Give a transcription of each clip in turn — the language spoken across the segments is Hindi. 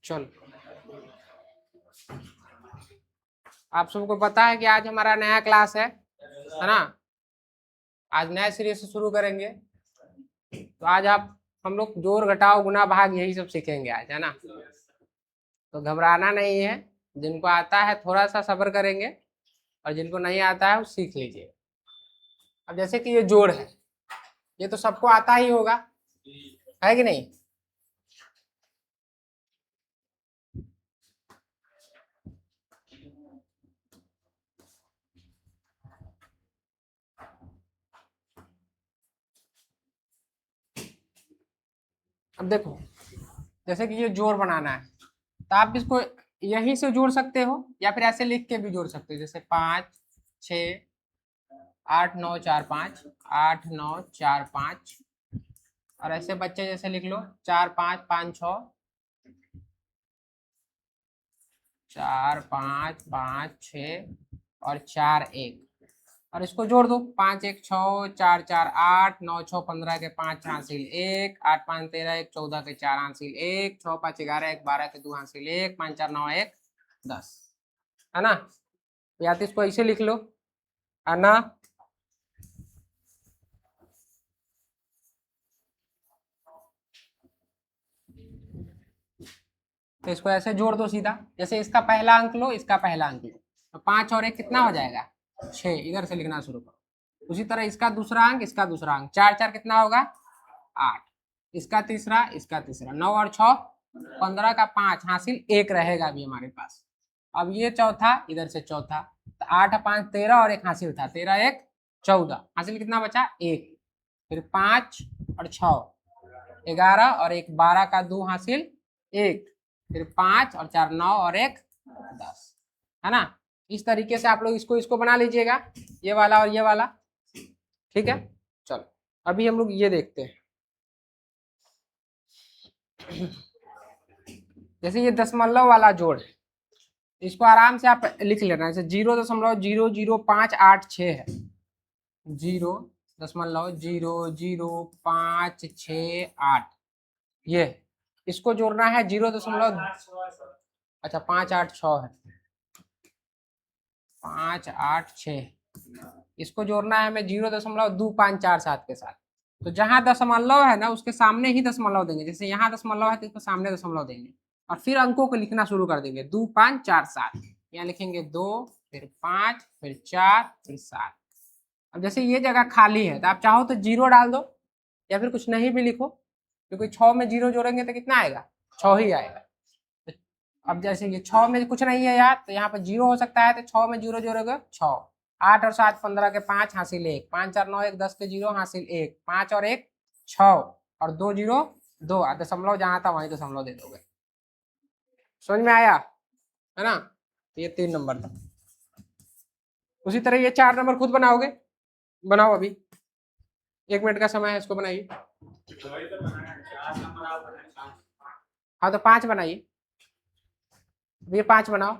चलो, आप सबको पता है कि आज हमारा नया क्लास है ना। आज नया सीरीज से शुरू करेंगे। तो आज हम लोग जोड़ घटाव गुना भाग यही सब सीखेंगे आज, है ना। तो घबराना नहीं है। जिनको आता है थोड़ा सा सब्र करेंगे, और जिनको नहीं आता है वो सीख लीजिए। अब जैसे कि ये जोड़ है, ये तो सबको आता ही होगा, है कि नहीं। अब देखो, जैसे कि ये जोड़ बनाना है, तो आप इसको यहीं से जोड़ सकते हो, या फिर ऐसे लिख के भी जोड़ सकते हो। जैसे 5 6 8 9 4 5, 8 9 4 5, और ऐसे बच्चे जैसे लिख लो 4 5 5 6, 4 5 5 6 और 4 1, और इसको जोड़ दो। 5 1 6 4 4 8 9 6 15 के 5 हासिल 1, 8 5 13 1 14 के 4 हासिल 1, 6 5 11 1 12 के 2 हासिल 1, 5 4 9 1 10, है ना। या तो इसको ऐसे लिख लो, है ना। तो इसको ऐसे जोड़ दो सीधा। जैसे इसका पहला अंक लो, इसका पहला अंक लो, तो 5 और 1 कितना हो जाएगा 6। इधर से लिखना शुरू करो। उसी तरह इसका दूसरा अंक, इसका दूसरा अंक, 4 4 कितना होगा 8, इसका तीसरा, इसका तीसरा, 9 और 6 15 का 5 हासिल 1 रहेगा अभी हमारे पास। अब ये चौथा, इधर से चौथा, तो 8 5 13 और 1 हासिल था, 13 1 14, हासिल कितना बचा 1। फिर 5 और 6 11 और 1 12 का 2 हासिल 1, फिर 5 और 4 9 और 1 10, है ना। इस तरीके से आप लोग इसको इसको बना लीजिएगा, ये वाला और ये वाला, ठीक है। चलो, अभी हम लोग ये देखते हैं। जैसे ये दशमलव वाला जोड़ है, इसको आराम से आप लिख लेना। जैसे 0.00586 है, 0.00568, ये इसको जोड़ना है 0. अच्छा 586 है, 586, इसको जोड़ना है हमें 0.2547 के साथ। तो जहां दशमलव है ना, उसके सामने ही दशमलव देंगे। जैसे यहाँ दशमलव है तो इसके सामने दशमलव देंगे, और फिर अंकों को लिखना शुरू कर देंगे। 2 5 4 7, यहाँ लिखेंगे 2, फिर 5, फिर 4, फिर 7। अब जैसे ये जगह खाली है, तो आप चाहो तो 0 डाल दो, या फिर कुछ नहीं भी लिखो, क्योंकि 6 में 0 जोड़ेंगे तो कितना आएगा 6 ही आएगा। अब जैसे ये 6 में कुछ नहीं है यार, तो यहाँ पर 0 हो सकता है, तो 6 में 0 जोड़ोगे 6। 8 और 7 15 के 5 हासिल 1, 5 4 9 1 10 के 0 हासिल 1, 5 और 1 6, और 2 0 2, दशमलव जहां था वहीं दशमलव दे दोगे। समझ में आया, है ना। ये 3 नंबर था। उसी तरह ये 4 नंबर खुद बनाओगे, बनाओ। अभी 1 मिनट का समय है, इसको बनाइए। हाँ तो 5 बनाइए, ये 5 बनाओ।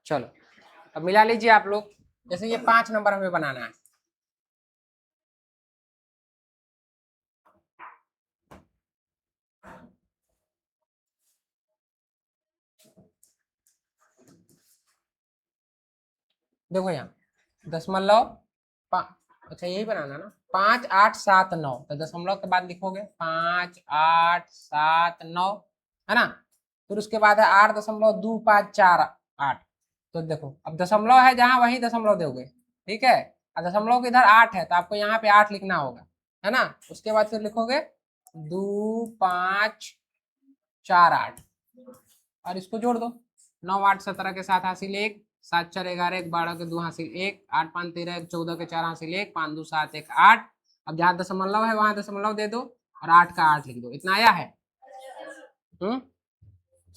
चलो, अब मिला लीजिए आप लोग। जैसे ये 5 नंबर हमें बनाना है, देखो यहाँ दशमलव, अच्छा यही बनाना ना, 5 8 7 9, तो दशमलव के बाद लिखोगे 5 8 7 9, है ना। फिर उसके बाद है 8.2548। तो देखो अब दशमलव है जहां वहीं दशमलव दोगे, ठीक है। और दशमलव के इधर 8 है, तो आपको यहाँ पे 8 लिखना होगा, है ना। उसके बाद फिर लिखोगे 2 5 4 8, और इसको जोड़ दो। 9 8 17 के 7 हासिल 1, 7 4 11 1 12 के 2 हासिल 1, 8 5 13 1 14 के 4 हासिल 1, 5 2 7 1 8। अब जहाँ दशमलव है वहां दशमलव दे दो और 8 का 8 लिख दो। इतना आया है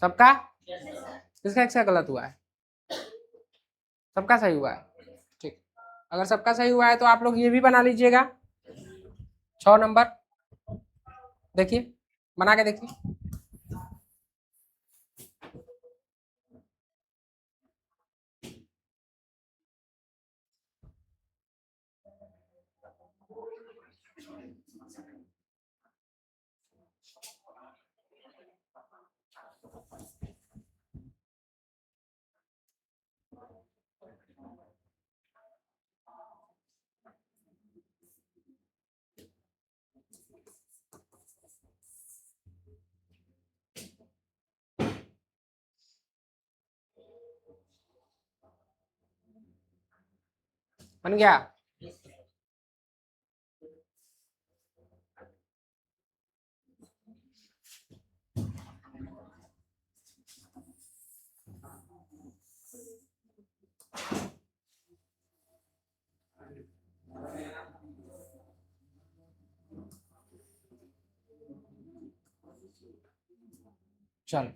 सबका? किसका किसका गलत हुआ है? सबका सही हुआ है। ठीक, अगर सबका सही हुआ है तो आप लोग ये भी बना लीजिएगा 6 नंबर। देखिए बना के देखिए। बन गया? चलो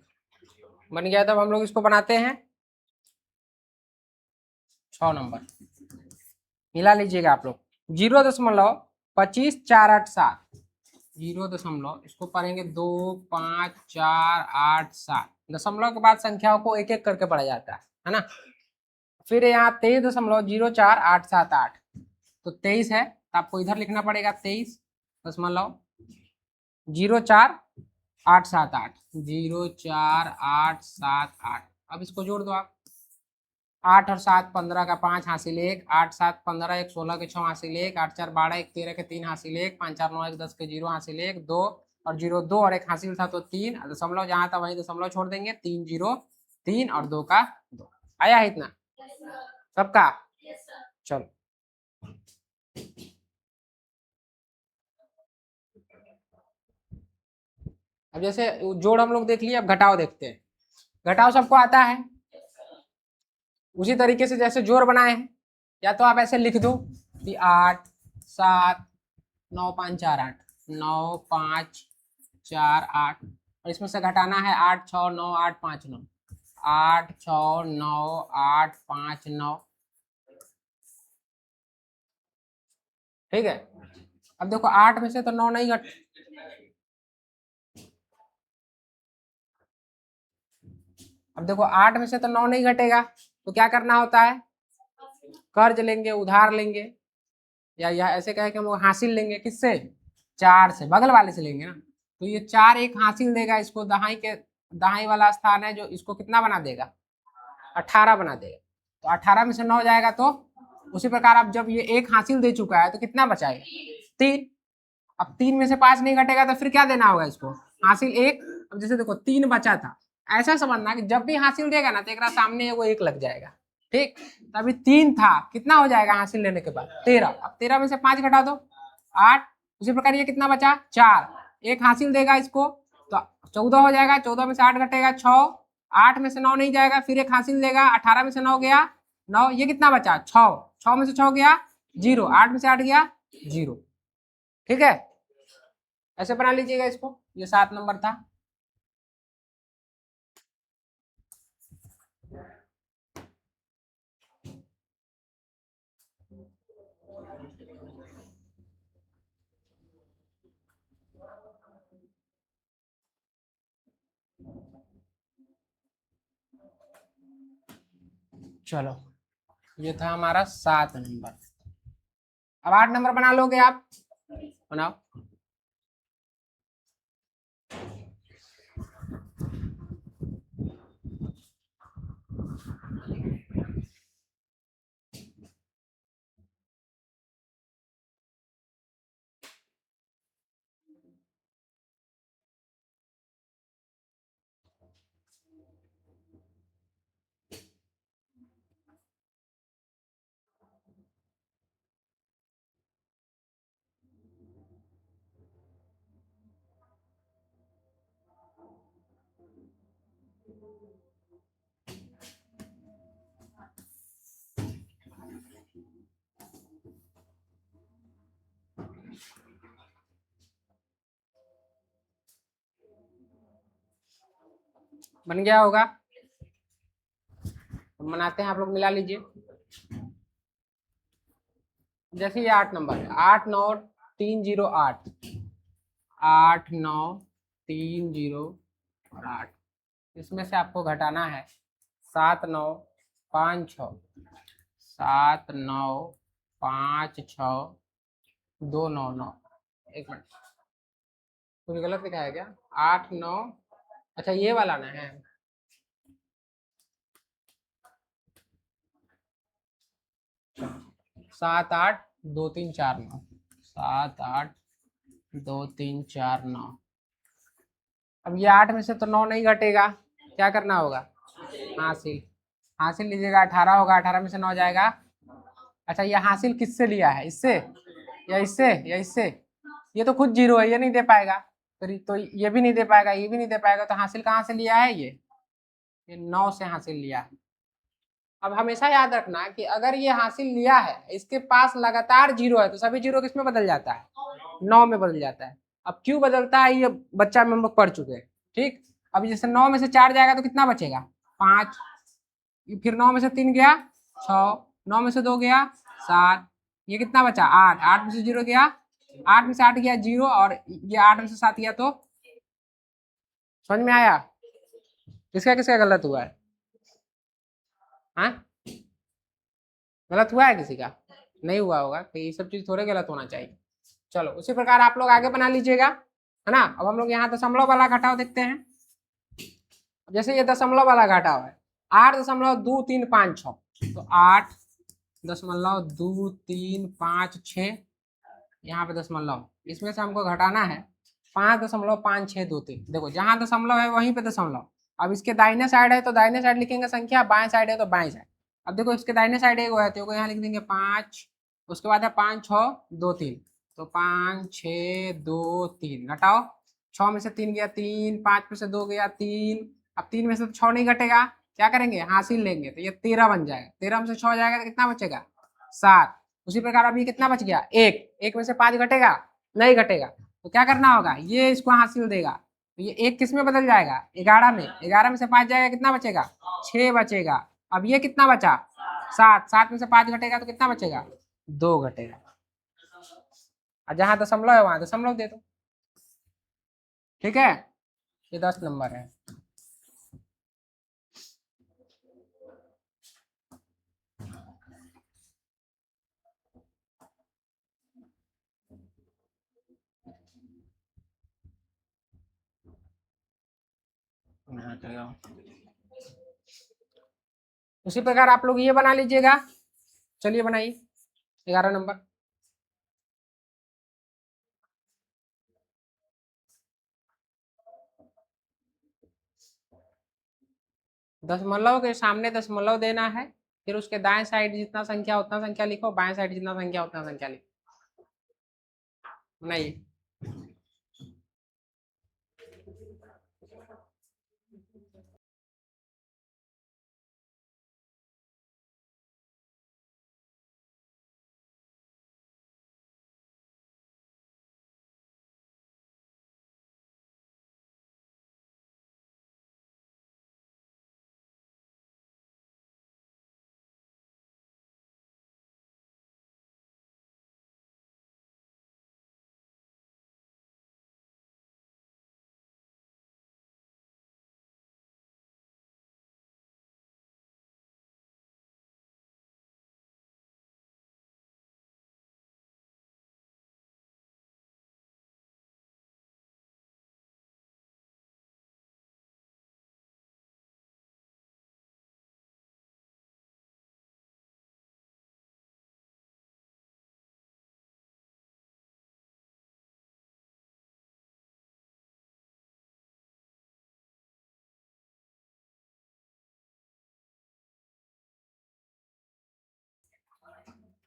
बन गया। तब हम लोग इसको बनाते हैं 6 नंबर। मिला लीजिएगा आप लोग। 0.2548 0 इसको पढ़ेंगे 2 5 4 8 7। दशमलव के बाद संख्याओं को एक एक करके पढ़ा जाता है ना। फिर यहाँ 23.04878, तो 23 है तो आपको इधर लिखना पड़ेगा 23.04 878 04878। अब इसको जोड़ दो आप। 8 और 7 15 का 5 हासिल 1, 8 7 15 1 16 के 6 हासिल 1, 8 4 12 1 13 के 3 हासिल 1, 5 4 9 1 10 के 0 हासिल 1, 2 और 0 2 और 1 हासिल था तो 3। दशमलव जहां था वहीं दशमलव छोड़ देंगे। 3 0 3 और 2 का 2। आया है इतना सबका? चलो अब जैसे जोड़ हम लोग देख लिए, अब घटाव देखते हैं। घटाव सबको आता है उसी तरीके से जैसे जोड़ बनाए हैं। या तो आप ऐसे लिख दो कि 8 7 9 5 4 8 9 5 4 8, और इसमें से घटाना है 8 6 9 8 5 9 8 6 9 8 5 9। ठीक है। अब देखो 8 में से तो 9 नहीं घट, अब देखो 8 में से तो 9 नहीं घटेगा, तो क्या करना होता है? कर्ज लेंगे, उधार लेंगे, या ऐसे कहे कि हम लोग हासिल लेंगे। किससे? 4 से, बगल वाले से लेंगे ना। तो ये 4 एक हासिल देगा, इसको दहाई के दहाई वाला स्थान है जो इसको कितना बना देगा? 18 बना देगा। तो 18 में से 9 जाएगा तो उसी प्रकार अब जब ये एक हासिल दे चुका है तो कितना बचाएगा? 3। अब 3 में से 5 नहीं घटेगा तो फिर क्या देना होगा इसको? हासिल 1। अब जैसे देखो 3 बचा था, ऐसा समझना कि जब भी हासिल देगा ना तो एक सामने वो 1 लग जाएगा। ठीक, तो अभी 3 था, कितना हो जाएगा हासिल लेने के बाद? 13। अब 13 में से 5 घटा दो 8। उसी प्रकार ये कितना बचा? 4। एक हासिल देगा इसको तो 14 हो जाएगा। 14 में से 8 घटेगा 6। 8 में से 9 नहीं जाएगा, फिर एक हासिल देगा। 18 में से 9 गया 9, ये कितना बचा? 6। 6 में से 6 गया 0, 8 में से 8 गया 0। ठीक है, ऐसे बना लीजिएगा इसको। ये 7 नंबर था। चलो ये था हमारा 7 नंबर। अब 8 नंबर बना लोगे आप? बनाओ। बन गया होगा, बनाते हैं, आप लोग मिला लीजिए। जैसे ये 8 नंबर है, 89308, 89308, इसमें से आपको घटाना है 7956, 7956 299। एक मिनट, कुछ गलत लिखा है क्या? 89, अच्छा ये वाला ना है, 782349, 782349। अब ये 8 में से तो 9 नहीं घटेगा, क्या करना होगा? हासिल, हासिल लीजिएगा, 18 होगा, 18 में से 9 जाएगा। अच्छा ये हासिल किससे लिया है, इससे या इससे या इससे? ये तो खुद जीरो है, ये नहीं दे पाएगा, तो ये भी नहीं दे पाएगा, ये भी नहीं दे पाएगा, तो हासिल कहाँ से लिया है? ये 9 से हासिल लिया है। अब हमेशा याद रखना कि अगर ये हासिल लिया है, इसके पास लगातार जीरो है, तो सभी जीरो किस में बदल जाता है? 9 में बदल जाता है। अब क्यों बदलता है ये बच्चा में हम लोग पढ़ चुके हैं, ठीक। अब जैसे 9 में से 4 जाएगा तो कितना बचेगा? 5, फिर 9 में से 3 गया 6, 9 में से 2 गया 7, ये कितना बचा? 8, 8 में से 0 गया, 8 में से 8 गया 0, और ये 8 में से 7 गया, तो समझ में आया? किसका किसका गलत हुआ है? हाँ, गलत हुआ है किसी का? नहीं हुआ होगा, तो ये सब चीज थोड़े गलत होना चाहिए। चलो उसी प्रकार आप लोग आगे बना लीजिएगा, है ना। अब हम लोग यहाँ दशमलव वाला घटाव देखते हैं। जैसे ये दशमलव वाला घटाव है, 8.2356, तो 8.2356, यहाँ पे दशमलव, इसमें से हमको घटाना है 5.5623। देखो जहाँ दशमलव है वहीं पे दशमलव। अब इसके दाहिने साइड है तो दाहिने साइड लिखेंगे संख्या, बाएं साइड है तो बाएं साइड। अब देखो इसके दाहिने साइड एक है तो यहाँ लिख देंगे 5, उसके बाद है 5 6 2 3, तो 5 6 2 3 घटाओ, 6 में से 3 गया 3, 5 में से 2 गया 3, अब 3 में से तो 6 नहीं घटेगा, क्या करेंगे? हासिल लेंगे, तो ये 13 बन जाएगा, 13 में से 6 जाएगा तो कितना बचेगा? 7। उसी प्रकार अभी कितना बच गया? 1, 1 में से 5 घटेगा? नहीं घटेगा, तो क्या करना होगा? ये इसको हासिल देगा, तो ये 1 किस में बदल जाएगा? 11 में, 11 में से 5 जाएगा, कितना बचेगा? 6 बचेगा। अब ये कितना बचा? 7, 7 में से 5 घटेगा तो कितना बचेगा? 2 घटेगा। और जहां दशमलव है वहां दशमलव दे दो, ठीक है। ये 10 नंबर है। उसी प्रकार आप लोग ये बना लीजिएगा। चलिए बनाइए 11 नंबर। दशमलव के सामने दशमलव देना है, फिर उसके दाएं साइड जितना संख्या उतना संख्या लिखो, बाएं साइड जितना संख्या उतना संख्या लिखो। बनाइए।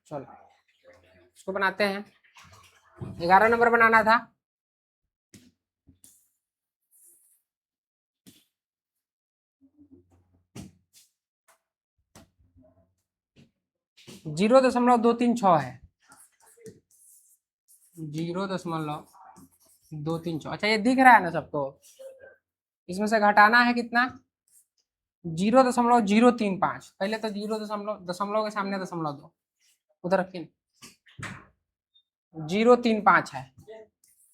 चलो इसको बनाते हैं। 11 नंबर बनाना था। जीरो दशमलव 236 है, 0.236। अच्छा ये दिख रहा है ना सबको? इसमें से घटाना है कितना? 0.035, पहले तो 0 दशमलव के सामने दशमलव दो, उधर रखिए, 035 है,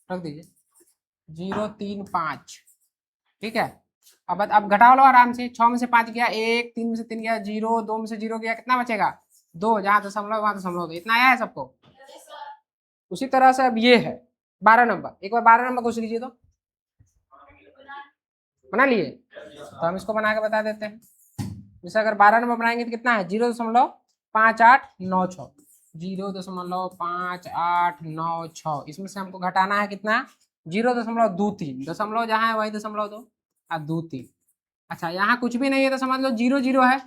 रख दीजिए 035, ठीक है। अब घटाओ लो आराम से, 6 में से 5 गया 1, 3 में से 3 गया 0, 2 में से 0 गया, कितना बचेगा 2, जहाँ दशमलव वहां दशमलव दो, इतना आया है सबको। उसी तरह से अब ये है 12 नंबर, एक बार 12 नंबर को लीजिए, तो बना लिए, तो हम इसको बना के बता देते हैं। जैसे अगर 12 नंबर बनाएंगे तो कितना है 0.5896, 0.5896, इसमें से हमको घटाना है कितना 0.23, दशमलव जहाँ है वही दशमलव दो, 2 3। अच्छा यहाँ कुछ भी नहीं है तो समझ लो 0 0 है,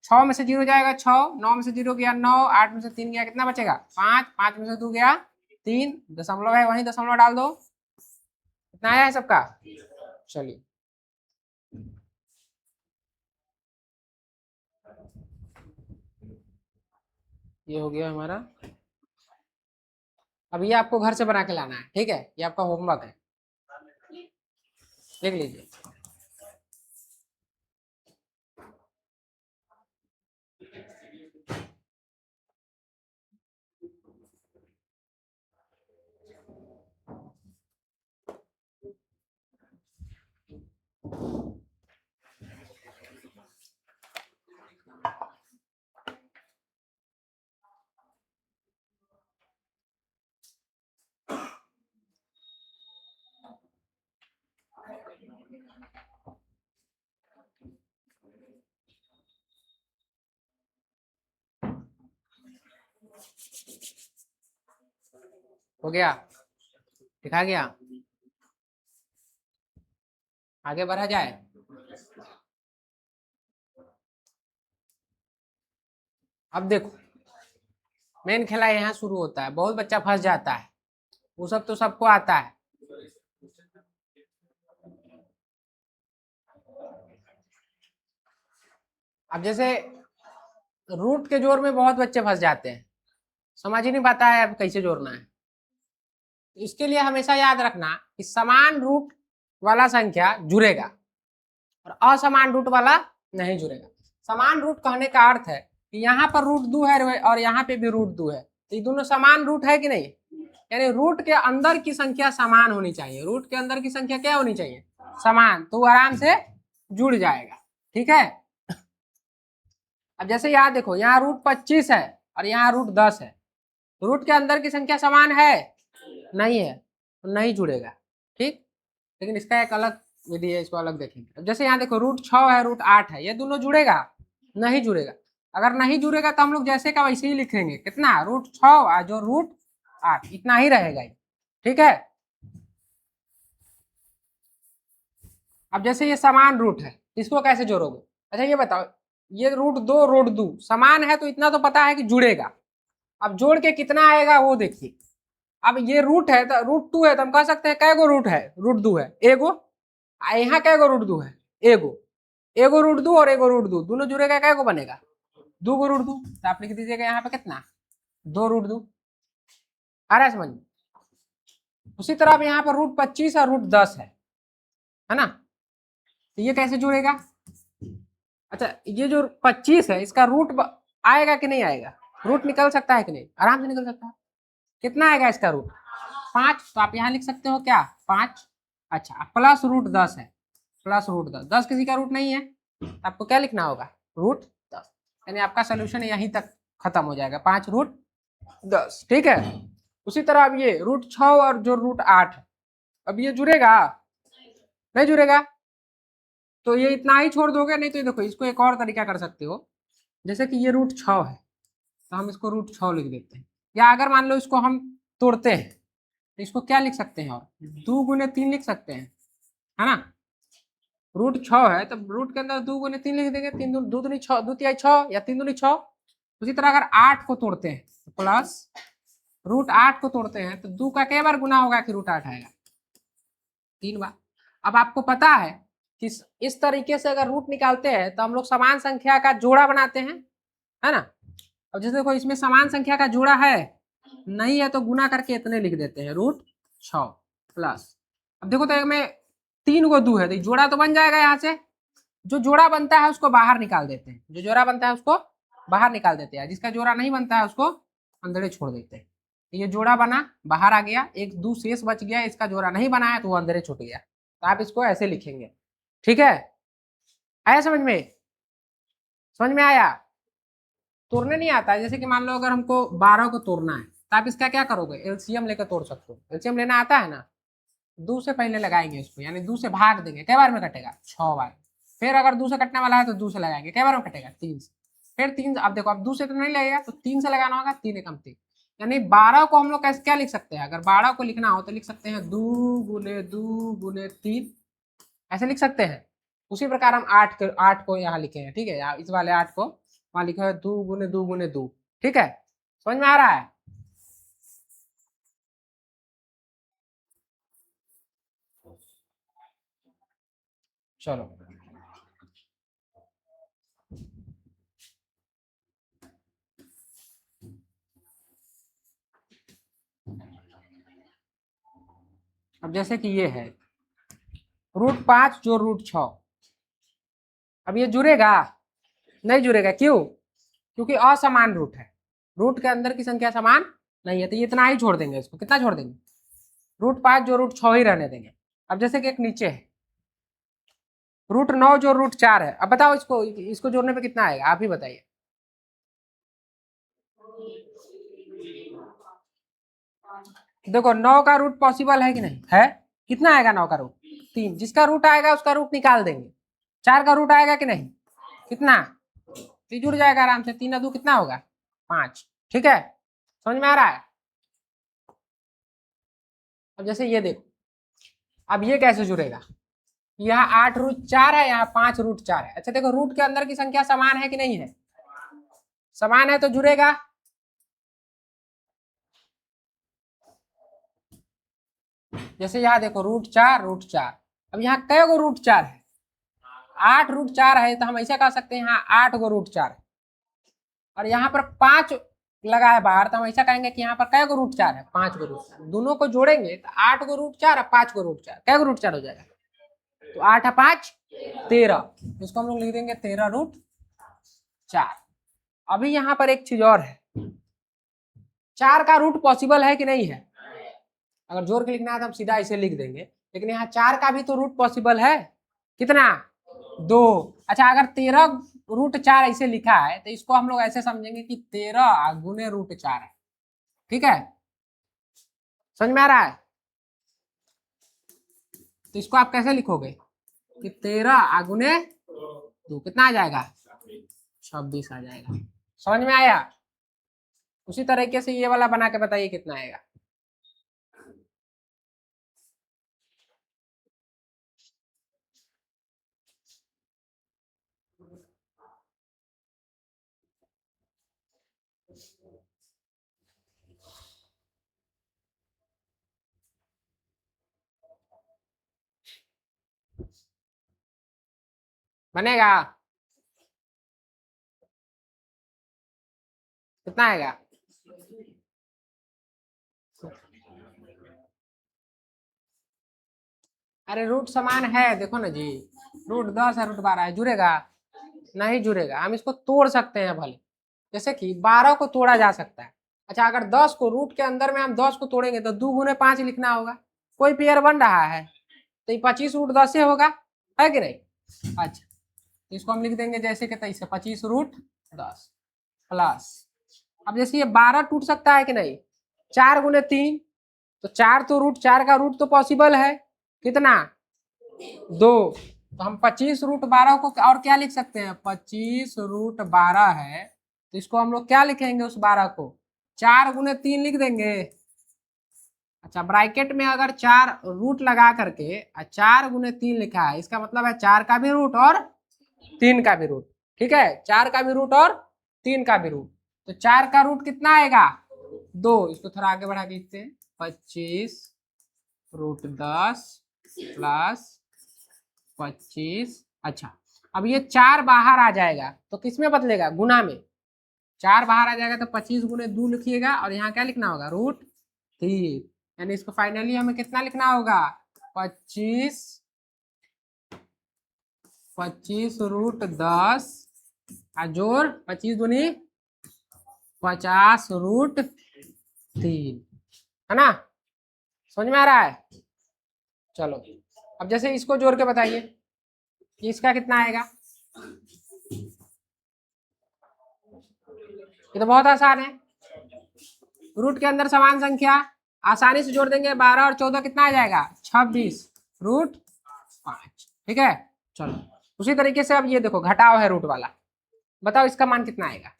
6 में से 0 जाएगा 6, 9 में से 0 गया 9, 8 में से 3 गया, कितना बचेगा 5, 5 में से 2 गया 3, दशमलव है वहीं दशमलव डाल दो, कितना आया है सबका। चलिए ये हो गया हमारा। अब ये आपको घर से बना के लाना है, ठीक है, ये आपका होमवर्क है, लिख लीजिए। हो गया, दिखा गया, आगे बढ़ा जाए। अब देखो मेन खेला यहाँ शुरू होता है, बहुत बच्चा फंस जाता है, वो सब तो सबको आता है। अब जैसे रूट के जोड़ में बहुत बच्चे फंस जाते हैं, समझ ही नहीं पाता है अब कैसे जोड़ना है। इसके लिए हमेशा याद रखना कि समान रूट वाला संख्या जुड़ेगा और असमान रूट वाला नहीं जुड़ेगा। समान रूट कहने का अर्थ है कि यहाँ पर रूट 2 है और यहाँ पे भी रूट 2 है, तो ये दोनों समान रूट है कि नहीं, यानी रूट के अंदर की संख्या समान होनी चाहिए, रूट के अंदर की संख्या क्या होनी चाहिए समान, तो आराम से जुड़ जाएगा, ठीक है। अब जैसे यहाँ देखो यहाँ रूट 25 है और यहाँ रूट 10 है, रूट के अंदर की संख्या समान है नहीं है, तो नहीं जुड़ेगा, ठीक। लेकिन इसका एक अलग विधि है, इसको अलग देखेंगे। अब जैसे यहाँ देखो रूट 6 है रूट 8 है, ये दोनों जुड़ेगा नहीं जुड़ेगा, अगर नहीं जुड़ेगा तो हम लोग जैसे का वैसे ही लिखेंगे, कितना रूट 6 और जो रूट 8, इतना ही रहेगा, ठीक है। अब जैसे ये समान रूट है, इसको कैसे जोड़ोगे। अच्छा ये बताओ, ये रूट 2 समान है तो इतना तो पता है कि जुड़ेगा, अब जोड़ के कितना आएगा वो देखिए। अब ये रूट है तो रूट 2 है तो हम कह सकते हैं कै गो रूट है, रूट 2 है एगो, यहाँ कै गो रूट 2 है एगो, एगो रूट 2 और एगो रूट 2 दोनों जुड़ेगा, कै गो बनेगा 2 गो रूट 2, तो आप लिख दीजिएगा यहाँ पे कितना 2 रूट 2, आ रहा है समझ में। उसी तरह अब यहाँ पर रूट 25 और रूट 10 है ना, तो ये कैसे जुड़ेगा। अच्छा ये जो 25 है इसका रूट आएगा कि नहीं आएगा, रूट निकल सकता है कि नहीं, आराम से निकल सकता है, कितना आएगा इसका रूट 5, तो आप यहाँ लिख सकते हो क्या 5। अच्छा प्लस रूट 10 है, प्लस रूट 10, 10 किसी का रूट नहीं है, आपको क्या लिखना होगा रूट 10, यानी आपका सोल्यूशन यहीं तक खत्म हो जाएगा 5 रूट 10, ठीक है। उसी तरह अब ये रूट 6 और जो रूट 8, अब ये जुड़ेगा नहीं जुड़ेगा, तो ये इतना ही छोड़ दोगे, नहीं तो देखो इसको एक और तरीका कर सकते हो, जैसे कि ये रूट 6 है तो हम इसको रूट 6 लिख देते हैं, या अगर मान लो इसको हम तोड़ते हैं तो इसको क्या लिख सकते हैं, और 2 गुने 3 लिख सकते हैं, है ना। रूट 6 है तो रूट के अंदर 2 गुने 3 लिख देंगे, 3 2 दूनी 6, 2 तिहाई 6 या 3 दूनी 6। उसी तरह अगर 8 को तोड़ते हैं तो प्लस रूट 8 को तोड़ते हैं तो 2 का कई बार गुना होगा कि रूट 8 आएगा 3 बार। अब आपको पता है कि इस तरीके से अगर रूट निकालते हैं तो हम लोग समान संख्या का जोड़ा बनाते हैं, है ना। अब जैसे देखो इसमें समान संख्या का जोड़ा है नहीं है तो गुना करके इतने लिख देते हैं रूट 6 प्लस, अब देखो तो एक में 3 गो 2 है तो जोड़ा तो बन जाएगा यहाँ से, जो जोड़ा बनता है उसको बाहर निकाल देते हैं, जो जोड़ा बनता है उसको बाहर निकाल देते हैं, जिसका जोड़ा नहीं बनता है उसको अंदर छोड़ देते हैं। ये जोड़ा बना, बाहर आ गया, एक दो शेष बच गया, इसका जोड़ा नहीं बना है तो वो अंदर छूट गया, तो आप इसको ऐसे लिखेंगे। ठीक है, आया समझ में? समझ में आया? तोड़ने नहीं आता है, जैसे कि मान लो अगर हमको 12 को तोड़ना है तो आप इसका क्या करोगे, एलसीएम लेकर तोड़ सकते हो। एलसीएम लेना आता है ना, 2 से पहले लगाएंगे इसको, यानी 2 से भाग देंगे, कै बार में कटेगा, 6 बार। फिर अगर 2 से कटने वाला है तो 2 से लगाएंगे, कै बार में कटेगा, 3 से। फिर 3, अब देखो अब 2 से तो नहीं लगेगा, तो 3 से लगाना होगा, 3 एकम 3, यानी 12 को हम लोग कैसे क्या लिख सकते हैं, अगर 12 को लिखना हो तो लिख सकते हैं 2 × 2 × 3, ऐसे लिख सकते हैं। उसी प्रकार हम 8 को यहाँ लिखे हैं, ठीक है, इस वाले 8 को वहां लिखा है 2 × 2 × 2, ठीक है, समझ में आ रहा है? चलो अब जैसे कि ये है √5 जो √6, अब ये जुड़ेगा नहीं जुड़ेगा, क्यों? क्योंकि असमान रूट है, रूट के अंदर की संख्या समान नहीं है, तो ये इतना ही छोड़ देंगे, इसको कितना छोड़ देंगे, √5 जो √6 ही रहने देंगे। अब जैसे कि एक नीचे है √9 जो √4 है, अब बताओ इसको इसको जोड़ने पे कितना आएगा, आप ही बताइए। देखो 9 का रूट पॉसिबल है कि नहीं है, कितना आएगा 9 का रूट, 3, जिसका रूट आएगा उसका रूट निकाल देंगे। 4 का रूट आएगा कि नहीं, कितना, तो जुड़ जाएगा आराम से, 3 और 2 कितना होगा, 5, ठीक है, समझ में आ रहा है? अब जैसे ये देखो, अब ये कैसे जुड़ेगा, यहाँ 8 √4 है, यहाँ 5 √4 है। अच्छा देखो रूट के अंदर की संख्या समान है कि नहीं है, समान है तो जुड़ेगा। जैसे यहाँ देखो √4 अब यहाँ कै गो √4 है, 8 √4 है, तो हम ऐसा कह सकते हैं यहाँ 8 गो √4 है, और यहाँ पर 5 लगा है बाहर, तो हम ऐसा कहेंगे कि यहाँ पर कै गो √4 है, 5 गो √4, दोनों को जोड़ेंगे तो 8 गो √4 और 5 गो √4, कै गो √4 हो जाएगा, तो 8 और 5 13, इसको हम लोग लिख देंगे 13 √4। अभी यहाँ पर एक चीज और है, 4 का रूट पॉसिबल है कि नहीं है, अगर जोड़ के लिखना है तो हम सीधा इसे लिख देंगे, लेकिन यहाँ 4 का भी तो रूट पॉसिबल है, कितना, 2। अच्छा अगर 13 √4 ऐसे लिखा है तो इसको हम लोग ऐसे समझेंगे कि 13 गुने √4 है, ठीक है, समझ में आ रहा है? तो इसको आप कैसे लिखोगे कि 13 गुने 2 कितना आ जाएगा, 26 आ जाएगा, समझ में आया? उसी तरीके से ये वाला बना के बताइए कितना आएगा। बनेगा, कितना आएगा, अरे रूट समान है, देखो ना जी, √10 है, √12 है, जुड़ेगा नहीं जुड़ेगा, हम इसको तोड़ सकते हैं भले, जैसे कि 12 को तोड़ा जा सकता है। अच्छा अगर 10 को रूट के अंदर में हम 10 को तोड़ेंगे तो 2 × 5 लिखना होगा, कोई पेयर बन रहा है तो 25 √10 से होगा, है कि नहीं? अच्छा तो इसको हम लिख देंगे जैसे कि तैसे 25 √10 प्लस, अब जैसे ये 12 टूट सकता है कि नहीं, 4 × 3, तो 4 तो √4 का रूट तो पॉसिबल है, कितना, 2, तो हम 25 √12 को और क्या लिख सकते हैं, 25 √12 है, तो इसको हम लोग क्या लिखेंगे उस 12 को, 4 × 3 लिख देंगे। अच्छा ब्रैकेट में अगर 4 रूट लगा करके 4 × 3 लिखा है, इसका मतलब है 4 का भी रूट और 3 का भी रूट, ठीक है, 4 का भी रूट और 3 का भी रूट, तो 4 का रूट कितना आएगा, 2, इसको थोड़ा आगे बढ़ा के लिखते हैं, 25 √10 प्लस 25। अच्छा अब ये 4 बाहर आ जाएगा तो किस में बदलेगा, गुना में, 4 बाहर आ जाएगा तो 25 × 2 लिखिएगा, और यहाँ क्या लिखना होगा, √3, यानी इसको फाइनली हमें कितना लिखना होगा, 25 25√10 जोड़ 25 दूनी 50√3, है ना? समझ में आ रहा है? चलो अब जैसे इसको जोड़ के बताइए कि इसका कितना आएगा। ये तो बहुत आसान है, रूट के अंदर समान संख्या आसानी से जोड़ देंगे। 12 और 14 कितना आ जाएगा? 26√5। ठीक है, चलो उसी तरीके से अब ये देखो घटाव है रूट वाला, बताओ इसका मान कितना आएगा।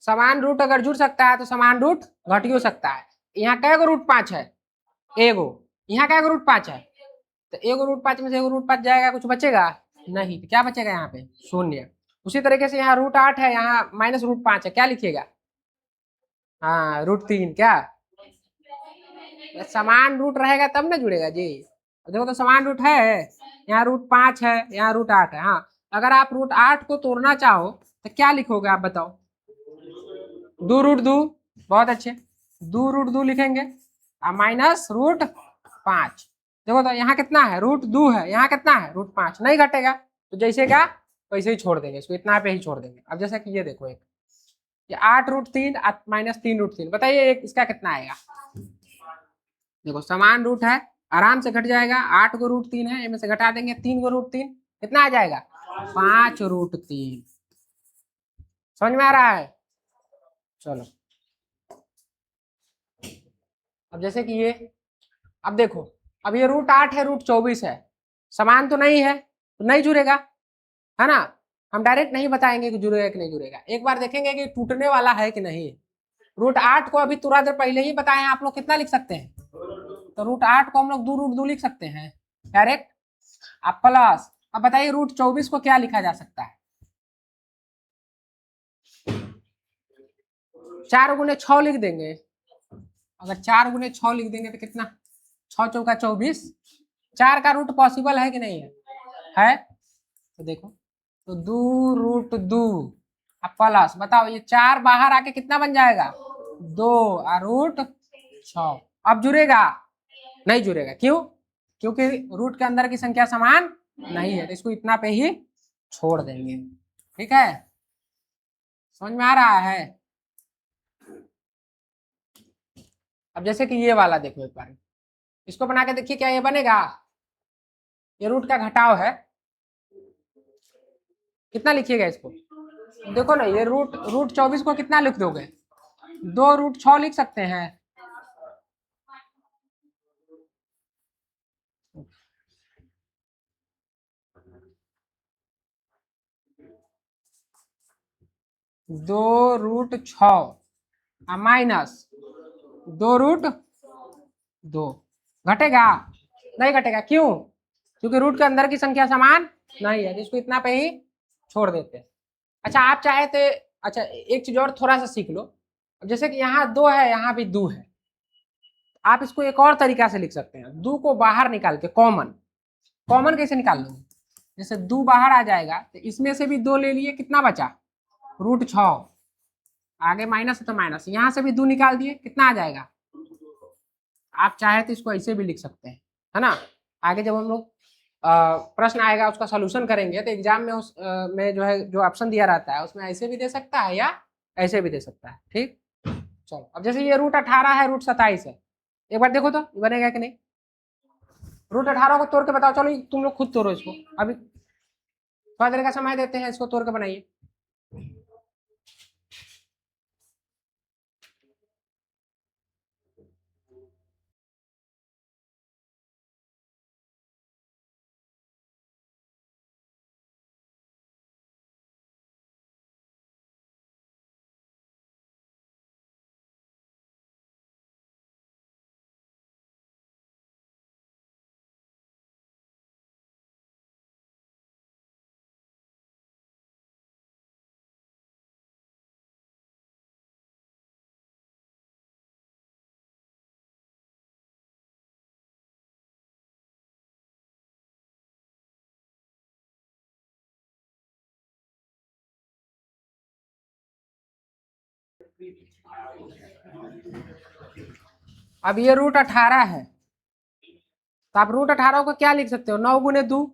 समान रूट अगर जुड़ सकता है तो समान रूट घट ही सकता है। यहाँ कै गो रूट 5 है? एगो। यहाँ कै गो रूट 5 है? तो एगो रूट 5 में से एगो रूट 5 जाएगा, कुछ बचेगा नहीं, तो क्या बचेगा यहाँ पे? शून्य। उसी तरीके से यहाँ रूट 8 है, यहाँ -√5 है, क्या लिखिएगा? हाँ √3। क्या समान रूट रहेगा तब ना जुड़ेगा जी। देखो तो समान रूट है, यहाँ √5 है, यहाँ √8 है। हाँ अगर आप √8 को तोड़ना चाहो तो क्या लिखोगे आप बताओ? 2√2, बहुत अच्छे, 2√2 लिखेंगे और -√5। देखो तो यहाँ कितना है? √2 है, यहाँ कितना है? √5। नहीं घटेगा तो जैसे क्या वैसे ही छोड़ देंगे, इसको इतना पे ही छोड़ देंगे। अब जैसे कि ये देखो, एक ये 8√3 -3√3, बताइए एक इसका कितना आएगा? देखो समान रूट है, आराम से घट जाएगा। 8 को √3 है, इनमें से घटा देंगे 3 को √3, कितना आ जाएगा? 5√3। समझ में आ रहा है? चलो अब जैसे कि ये, अब देखो अब ये √8 है, √24 है, समान तो नहीं है तो नहीं जुड़ेगा, है ना? हम डायरेक्ट नहीं बताएंगे कि जुड़ेगा कि नहीं जुड़ेगा, एक बार देखेंगे कि टूटने वाला है कि नहीं। √8 को अभी थोड़ा देर पहले ही बताए, आप लोग कितना लिख सकते हैं? तो √8 को हम लोग 2√2 लिख सकते हैं डायरेक्ट। अब प्लस, अब बताइए √24 को क्या लिखा जा सकता है? 4 गुने 6 लिख देंगे। अगर 4 गुने 6 लिख देंगे तो कितना? 6 चौका 24। 4 का रूट पॉसिबल है कि नहीं है? है। तो देखो तो 2√2 अब प्लस, बताओ ये 4 बाहर आके कितना बन जाएगा? 2 और √6। अब जुड़ेगा? नहीं जुड़ेगा, क्यों? क्योंकि रूट के अंदर की संख्या समान नहीं है, तो इसको इतना पे ही छोड़ देंगे। ठीक है, समझ में आ रहा है? अब जैसे कि ये वाला देखो एक बार, इसको बना के देखिए क्या ये बनेगा? ये रूट का घटाव है, कितना लिखिएगा इसको? देखो ना ये √24 को कितना लिख दोगे? 2√6 लिख सकते हैं। (2√6) माइनस 2√2 घटेगा? नहीं घटेगा, क्यों? क्योंकि रूट के अंदर की संख्या समान नहीं है, तो इसको इतना पे ही छोड़ देते हैं। अच्छा आप चाहे तो, अच्छा एक चीज और थोड़ा सा सीख लो। जैसे कि यहाँ 2 है, यहाँ भी 2 है, आप इसको एक और तरीका से लिख सकते हैं। 2 को बाहर निकाल के कॉमन, कॉमन कैसे निकाल लो? जैसे 2 बाहर आ जाएगा तो इसमें से भी 2 ले लिए, कितना बचा? √6। आगे माइनस है तो माइनस, यहाँ से भी 2 निकाल दिए, कितना आ जाएगा? आप चाहे तो इसको ऐसे भी लिख सकते हैं, है ना? आगे जब हम लोग प्रश्न आएगा उसका सोल्यूशन करेंगे तो एग्जाम में उस में जो है जो ऑप्शन दिया रहता है उसमें ऐसे भी दे सकता है या ऐसे भी दे सकता है। ठीक, चलो अब जैसे ये √18 है, √27 है, एक बार देखो तो बनेगा कि नहीं? √18 को तोड़ के बताओ, चलो तुम लोग खुद तोड़ो इसको, अभी थोड़ा देर का समय देते हैं, इसको तोड़ के बनाइए। अब ये √18 है, तो आप रूट 18 को क्या लिख सकते हो, 9 गुने 2।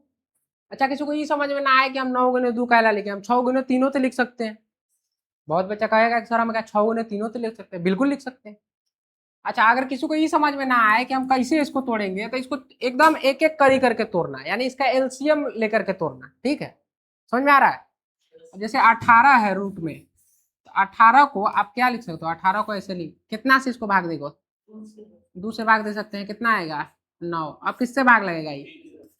अच्छा किसी को ये समझ में ना आए कि हम 9 गुने 2 कैला लिखे, हम 6 गुने तीनों तो लिख सकते हैं। बहुत बच्चा कहेगा कि सर हम क्या 6 गुने तीनों तो लिख सकते हैं, बिल्कुल लिख सकते हैं। अच्छा अगर किसी को ये समझ में ना आए कि हम कैसे इसको तोड़ेंगे, तो इसको एकदम एक एक करी करके तोड़ना, यानी इसका एलसीएम लेकर के तोड़ना, ठीक है, समझ में आ रहा है। जैसे 18 है रूट में, तो 18 को आप क्या लिख सकते हो, 18 को ऐसे लिख, कितना से इसको भाग देगा, 2 से भाग दे सकते हैं, कितना आएगा 9। अब किससे भाग लगेगा ये,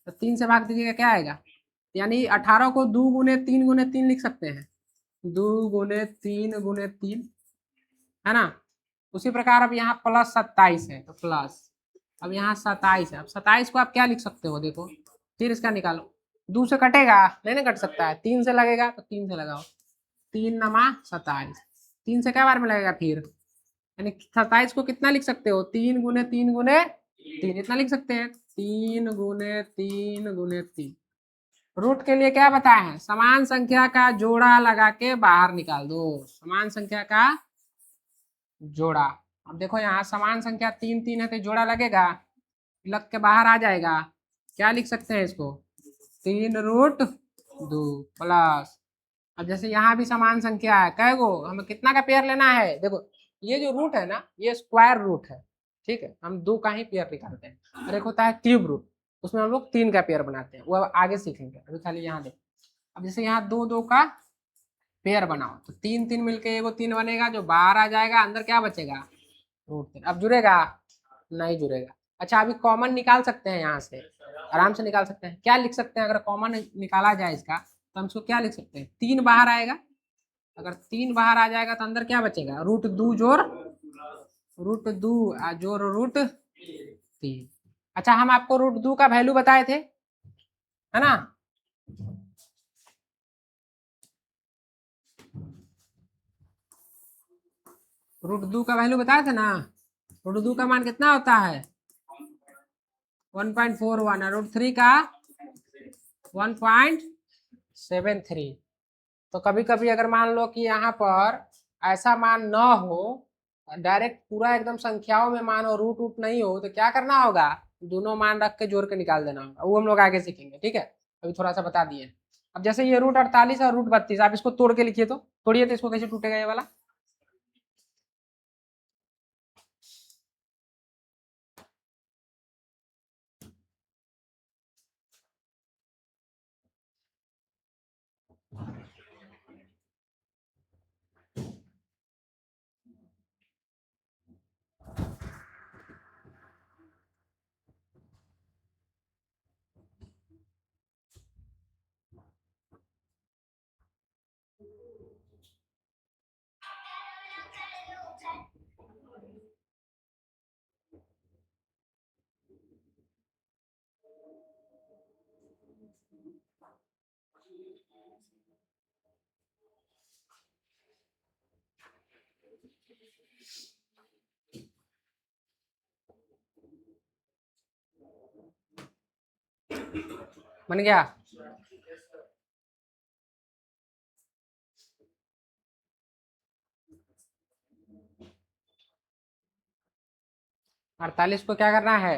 तो 3 से भाग दीजिएगा, क्या आएगा, यानी 18 को 2 गुने 3 लिख सकते हैं, 2 गुने 3 है ना। उसी प्रकार अब यहाँ प्लस 27 है, तो प्लस, अब यहाँ 27 है, अब 27 को आप क्या लिख सकते हो, देखो फिर इसका निकालो, 2 से कटेगा नहीं ना, कट सकता है, 3 से लगेगा, तो 3 से लगाओ, 3 नमा 27, 3 से क्या बार में लगेगा फिर, यानी 27 को कितना लिख सकते हो, 3 गुने 3 इतना लिख सकते हैं, 3 गुने 3 रूट के लिए क्या बताए हैं, समान संख्या का जोड़ा लगा के बाहर निकाल दो, समान संख्या का जोड़ा। अब देखो यहाँ समान संख्या 3 है, तो जोड़ा लगेगा, लग के बाहर आ जाएगा, क्या लिख सकते हैं इसको, 3√2 प्लस, अब जैसे यहाँ भी समान संख्या है, कै गो, हमें कितना का पेयर लेना है, देखो ये जो रूट है ना, ये स्क्वायर रूट है, ठीक है, हम 2 का ही पेयर निकालते हैं, और एक होता है क्यूब रूट, उसमें हम लोग 3 का पेयर बनाते हैं, वो अब आगे सीखेंगे, अभी खाली यहाँ देखो। अब जैसे यहाँ 2 का पेयर बनाओ, तो 3 मिलके एगो 3 बनेगा, जो बाहर आ जाएगा, अंदर क्या बचेगा, √3। अब जुड़ेगा, नहीं जुड़ेगा। अच्छा अभी कॉमन निकाल सकते हैं, यहाँ से आराम से निकाल सकते हैं, क्या लिख सकते हैं, अगर कॉमन निकाला जाए इसका, तो हम इसको क्या लिख सकते हैं, 3 बाहर आएगा, अगर 3 बाहर आ जाएगा तो अंदर क्या बचेगा, √2 जोड़ √2 जोड़ √3। अच्छा हम आपको √2 का वैल्यू बताए थे, है ना, √2 का वैल्यू बताए थे ना, √2 का मान कितना होता है 1.41, और √3 का 1.73। तो कभी कभी अगर मान लो कि यहाँ पर ऐसा मान न हो, डायरेक्ट पूरा एकदम संख्याओं में मान हो, रूट रूट नहीं हो, तो क्या करना होगा, दोनों मान रख के जोड़ के निकाल देना होगा, वो हम लोग आगे सीखेंगे, ठीक है, अभी थोड़ा सा बता दिए। अब जैसे ये √48 और √32, आप इसको तोड़ के लिखिए, तो तोड़िए, तो इसको कैसे टूटेगा ये वाला, बन गया। अड़तालीस को क्या करना है,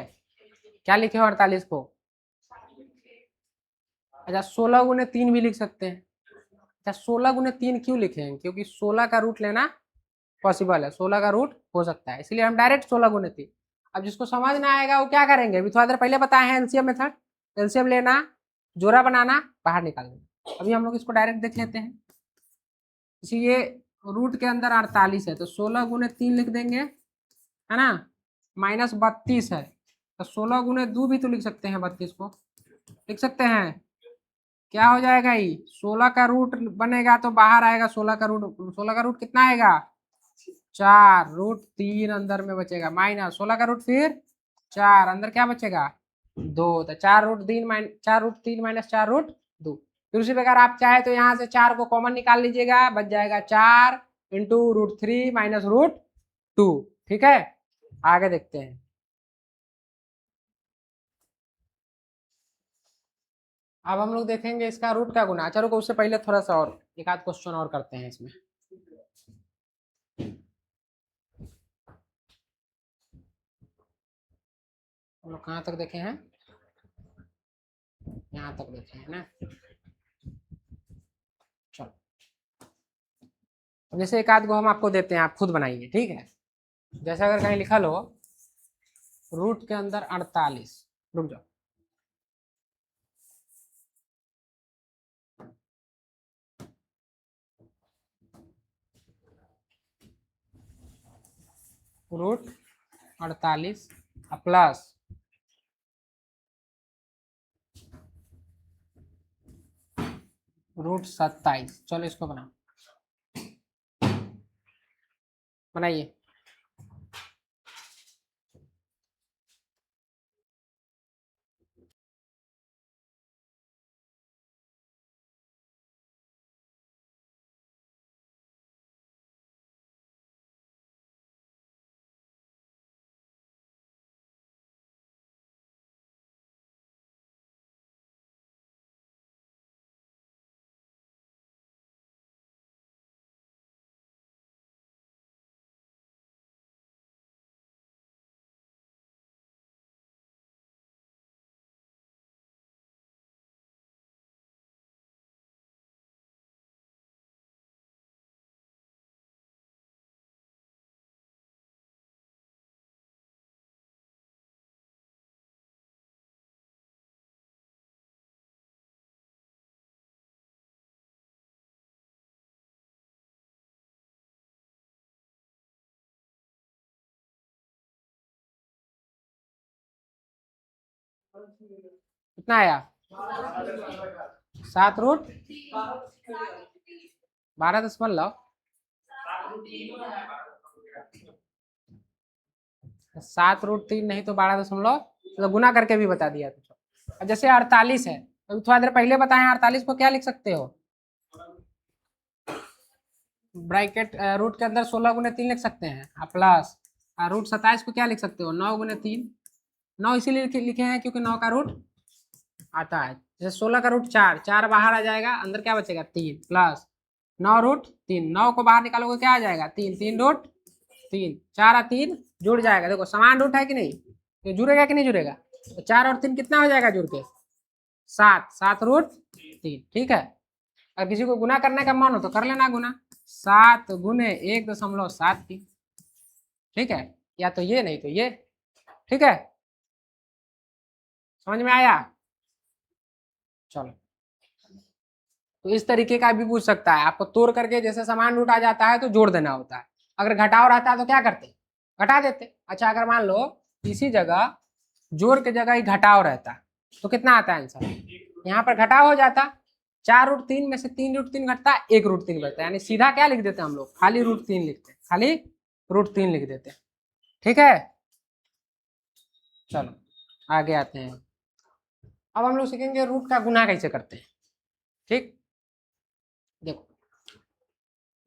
क्या लिखे हो 48 को, अच्छा 16 गुने 3 भी लिख सकते हैं। अच्छा 16 गुने 3 क्यों लिखे हैं, क्योंकि 16 का रूट लेना पॉसिबल है, 16 का रूट हो सकता है, इसलिए हम डायरेक्ट 16 गुने 3। अब जिसको समझ ना आएगा वो क्या करेंगे, अभी थोड़ा देर पहले बताए हैं एलसीएम मेथड, एलसीएम लेना, जोड़ा बनाना, बाहर निकाल देना। अभी हम लोग इसको डायरेक्ट देख लेते हैं, इसीलिए रूट के अंदर 48 है, तो 16 गुने 3 लिख देंगे, है ना, -32 है, तो 16 गुने 2 भी तो लिख सकते हैं, 32 को लिख सकते हैं, क्या हो जाएगा ये, 16 का रूट बनेगा तो बाहर आएगा, 16 का रूट कितना आएगा 4, √3 अंदर में बचेगा, माइनस 16 का रूट फिर 4, अंदर क्या बचेगा 2, तो 4√3 माइनस 4√2। फिर उसी प्रकार आप चाहे तो यहाँ से 4 को कॉमन निकाल लीजिएगा, बच जाएगा 4 इंटू √3 माइनस √2, ठीक है, आगे देखते हैं। अब हम लोग देखेंगे इसका रूट का गुना, चलो उससे पहले थोड़ा सा और एक आध क्वेश्चन और करते हैं इसमें। हम लोग कहाँ तक देखे हैं, यहाँ तक देते हैं ना। चलो जैसे एक आध गो हम आपको देते हैं, आप खुद बनाइए, ठीक है। जैसे अगर कहीं लिखा लो रूट के अंदर 48, रुक जाओ, रूट 48 प्लस रूट 27। चलो इसको बनाओ, बनाइए। कितना आया? 7√12., 7√3 नहीं तो 12 तो गुना करके भी बता दिया। तो जैसे 48 है तो थोड़ा देर पहले बताएं, 48 को क्या लिख सकते हो? ब्रैकेट रूट के अंदर 16 गुने 3 लिख सकते हैं, प्लस रूट 27 को क्या लिख सकते हो? 9 गुने 3। 9 इसीलिए लिखे हैं क्योंकि 9 का रूट आता है। जैसे 16 का रूट 4, 4 बाहर आ जाएगा, अंदर क्या बचेगा? 3 प्लस 9√3। 9 को बाहर निकालोगे क्या आ जाएगा? 3। 3√3, 4 और 3 जुड़ जाएगा। देखो समान रूट है कि नहीं, तो जुड़ेगा कि नहीं जुड़ेगा? तो 4 और 3 कितना हो जाएगा जुड़ के? 7। 7√3, ठीक है। अगर किसी को गुना करने का मन हो तो कर लेना गुना, 7 गुने 1.73, ठीक है। या तो ये नहीं तो ये, ठीक है। समझ में आया? चलो तो इस तरीके का भी पूछ सकता है आपको, तोड़ करके जैसे समान रूट आ जाता है तो जोड़ देना होता है। अगर घटाव रहता है तो क्या करते? घटा देते। अच्छा अगर मान लो इसी जगह जोड़ के जगह ही घटाव रहता तो कितना आता है आंसर? यहाँ पर घटाव हो जाता, 4√3 में से 3√3 घटता, 1√3 बचता, यानी सीधा क्या लिख देते हम लोग? खाली √3 लिखते, खाली √3 लिख देते, ठीक है। चलो आगे आते हैं। अब हम लोग सीखेंगे रूट का गुना कैसे करते हैं, ठीक। देखो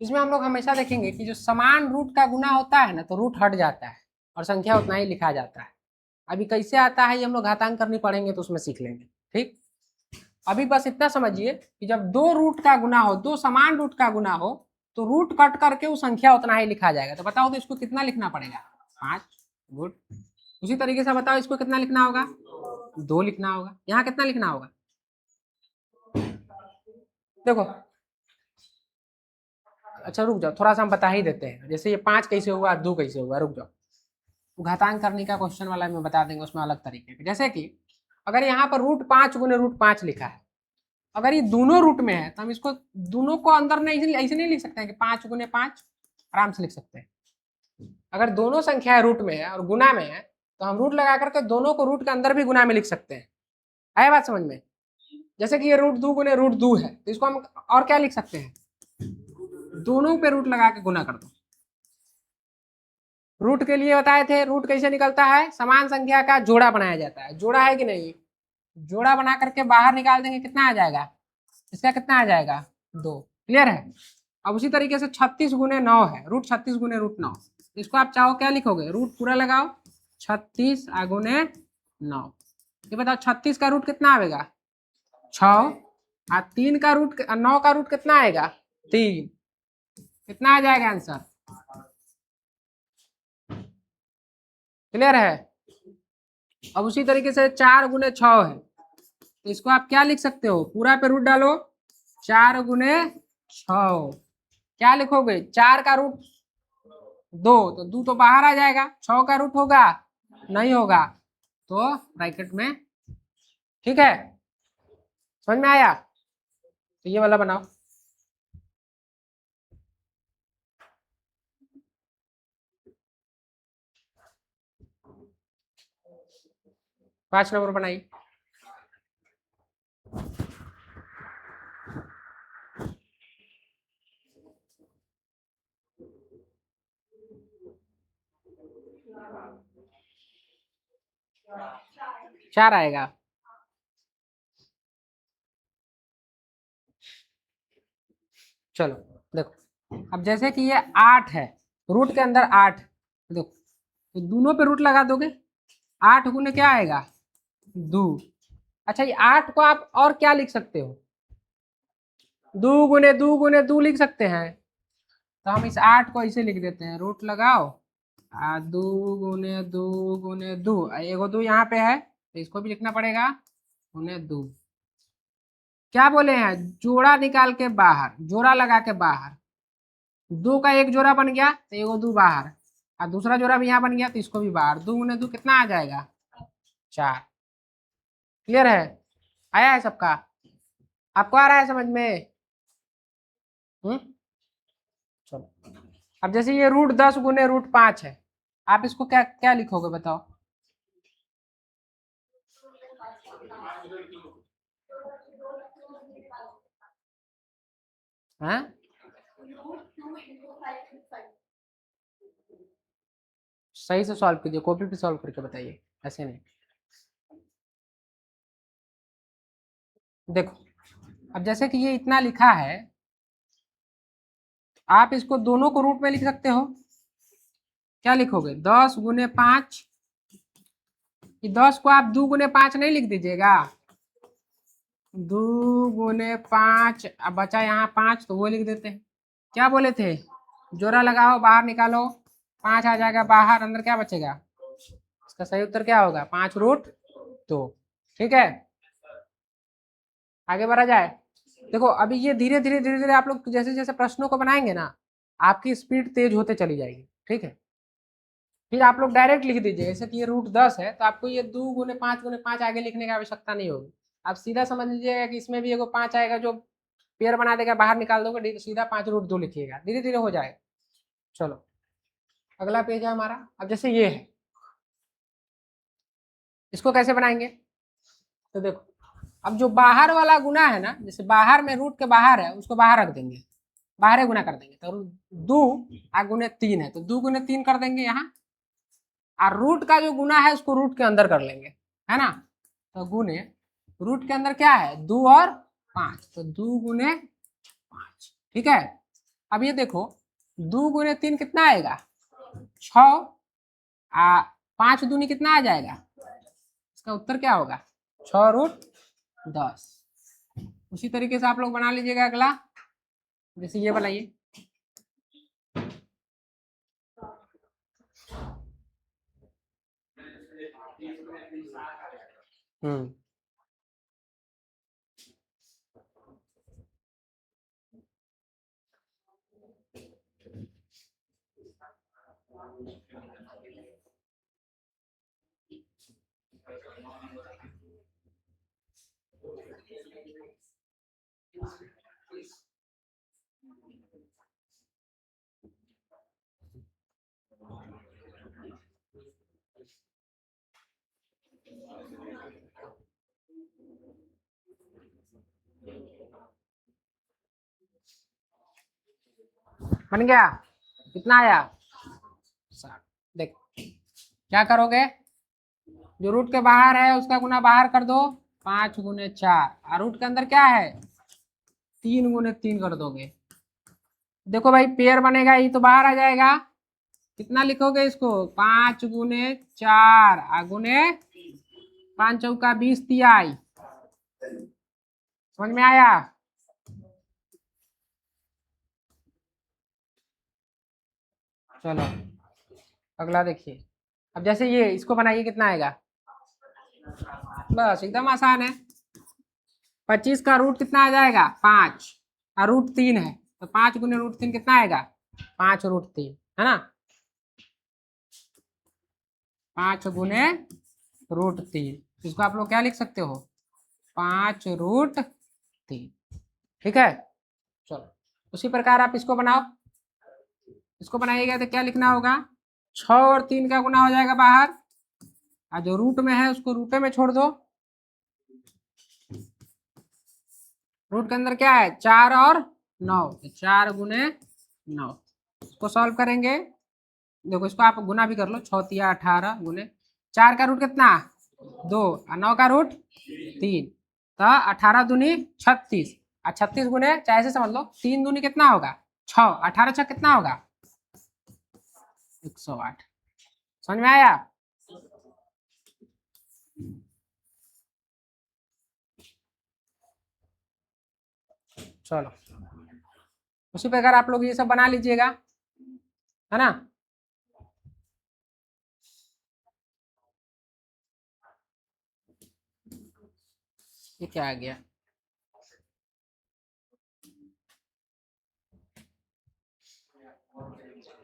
इसमें हम लोग हमेशा देखेंगे कि जो समान रूट का गुना होता है ना तो रूट हट जाता है और संख्या उतना ही लिखा जाता है। अभी कैसे आता है ये हम लोग घातांक करनी पड़ेंगे तो उसमें सीख लेंगे, ठीक। अभी बस इतना समझिए कि जब दो रूट का गुना हो, दो समान रूट का गुना हो, तो रूट कट करके वो संख्या उतना ही लिखा जाएगा। तो बताओ तो इसको कितना लिखना पड़ेगा? 5। गुड। उसी तरीके से बताओ इसको कितना लिखना होगा? 2 लिखना होगा। यहाँ कितना लिखना होगा? देखो अच्छा रुक जाओ, थोड़ा सा हम बता ही देते हैं। जैसे ये 5 कैसे हुआ, 2 कैसे हुआ, रुक जाओ। घातांक करने का क्वेश्चन वाला में बता देंगे, उसमें अलग तरीके के। जैसे कि अगर यहाँ पर √5 गुने √5 लिखा है, अगर ये दोनों रूट में है तो हम इसको दोनों को अंदर नहीं ऐसे नहीं लिख सकते हैं कि 5 गुने 5, आराम से लिख सकते हैं। अगर दोनों संख्या रूट में है और गुना में है तो हम रूट लगा करके दोनों को रूट के अंदर भी गुना में लिख सकते हैं। आया बात समझ में? जैसे कि ये √2 गुने √2 है तो इसको हम और क्या लिख सकते हैं? दोनों पे रूट लगा के गुना कर दो। रूट के लिए बताए थे, रूट कैसे निकलता है? समान संख्या का जोड़ा बनाया जाता है। जोड़ा है कि नहीं? जोड़ा बना करके बाहर निकाल देंगे, कितना आ जाएगा? इसका कितना आ जाएगा? 2। क्लियर है? अब उसी तरीके से 36 गुने 9 है, √36 गुने √9। इसको आप चाहो क्या लिखोगे? रूट पूरा लगाओ, 36 गुने 9। ये बताओ 36 का रूट कितना आएगा? 6। 3 का रूट, 9 का रूट कितना आएगा? 3। कितना आ जाएगा आंसर? क्लियर है? अब उसी तरीके से 4 गुने 6 है, तो इसको आप क्या लिख सकते हो, पूरा पे रूट डालो, 4 गुने 6। क्या लिखोगे, 4 का रूट 2, तो 2 तो बाहर आ जाएगा, 6 का रूट होगा, नहीं होगा, तो ब्रैकेट में। ठीक है, समझ में आया? तो ये वाला बनाओ। 5 नंबर बनाइए। चार आएगा। चलो देखो, अब जैसे कि ये 8 है, रूट के अंदर 8, देखो तो दोनों पे रूट लगा दोगे, 8 गुने क्या आएगा, 2। अच्छा, ये 8 को आप और क्या लिख सकते हो, 2 गुने 2 गुने 2 लिख सकते हैं। तो हम इस 8 को ऐसे लिख देते हैं, रूट लगाओ, 2 गुने 2 एगो 2 यहाँ पे है, तो इसको भी लिखना पड़ेगा, गुने 2। क्या बोले हैं, जोड़ा निकाल के बाहर, जोड़ा लगा के बाहर, 2 का एक जोड़ा बन गया तो एगो 2 बाहर, और दूसरा जोड़ा भी यहाँ बन गया तो इसको भी बाहर, 2 गुने 2 कितना आ जाएगा, 4। क्लियर है, आया है सबका, आपको आ रहा है समझ में? चलो, अब जैसे ये रूट 10 गुने रूट 5 है, आप इसको क्या क्या लिखोगे बताओ? हाँ, सही से सॉल्व कीजिए, कॉपी पे सॉल्व करके बताइए, ऐसे नहीं। देखो, अब जैसे कि ये इतना लिखा है, आप इसको दोनों को रूट में लिख सकते हो। क्या लिखोगे, 10 गुने 5, ये 10 को आप 2 गुने 5 नहीं लिख दीजिएगा, 2 गुने 5, अब बचा यहाँ 5 तो वो लिख देते हैं। क्या बोले थे, जोड़ा लगाओ बाहर निकालो, 5 आ जाएगा बाहर, अंदर क्या बचेगा, इसका सही उत्तर क्या होगा, 5√2। ठीक है, आगे बढ़ा जाए। देखो अभी ये धीरे धीरे धीरे धीरे आप लोग जैसे जैसे प्रश्नों को बनाएंगे ना, आपकी स्पीड तेज होते चली जाएगी। ठीक है, फिर आप लोग डायरेक्ट लिख दीजिए, जैसे कि ये रूट 10 है तो आपको ये 2 गुने 5 आगे लिखने की आवश्यकता नहीं होगी। आप सीधा समझ लीजिएगा कि इसमें भी एगो 5 आएगा जो पेयर बना देगा, बाहर निकाल दोगे, सीधा 5√2 लिखिएगा, धीरे धीरे हो जाएगा। चलो अगला पेज है हमारा। अब जैसे ये है, इसको कैसे बनाएंगे, तो देखो, अब जो बाहर वाला गुना है ना, जैसे बाहर में रूट के बाहर है, उसको बाहर रख देंगे, बाहर गुना कर देंगे, तो 2 गुने 3 है तो 2 गुने 3 कर देंगे यहाँ, और रूट का जो गुना है उसको रूट के अंदर कर लेंगे, है ना। तो गुने, रूट के अंदर क्या है, 2 और 5, तो 2 गुने 5। ठीक है, अब ये देखो, 2 गुने 3 कितना आएगा, 6, 5 दूनी कितना आ जाएगा, इसका उत्तर क्या होगा, 6√10। उसी तरीके से आप लोग बना लीजिएगा अगला, जैसे ये बनाइए। बन गया, कितना आया, 7। देख, क्या करोगे, जो रूट के बाहर है उसका गुना बाहर कर दो, 5 गुने 4, और रूट के अंदर क्या है, 3 गुने 3 कर दोगे। देखो भाई पेयर बनेगा, ये तो बाहर आ जाएगा, कितना लिखोगे इसको, 5 गुने 4 गुने 5 चौका 20 तिहाई। समझ में आया? चलो अगला देखिए, अब जैसे ये इसको बनाइए, कितना आएगा, बस एकदम आसान है। 25 का रूट कितना आ जाएगा 5, और रूट 3 है तो 5 गुने रूट 3 कितना आएगा 5 रूट 3, है ना, 5 गुने रूट 3, इसको आप लोग क्या लिख सकते हो 5 रूट 3। ठीक है, चलो उसी प्रकार आप इसको बनाओ, इसको बनाइएगा तो क्या लिखना होगा 6 और 3 का गुना हो जाएगा बाहर, और जो रूट में है उसको रूटे में छोड़ दो, रूट के अंदर क्या है 4 और 9, 4 गुने 9, इसको सॉल्व करेंगे, देखो इसको आप गुना भी कर लो, 6 तिया 18 गुने 4 का रूट कितना 2 और 9 का रूट 3, तो 18 दूनी 36, और 36 गुने चाहे से समझ लो 3 दूनी कितना होगा 6, 18 6 कितना होगा 108। समझ में आया? चलो उसी प्रकार आप लोग ये सब बना लीजिएगा, है ना। ये क्या आ गया,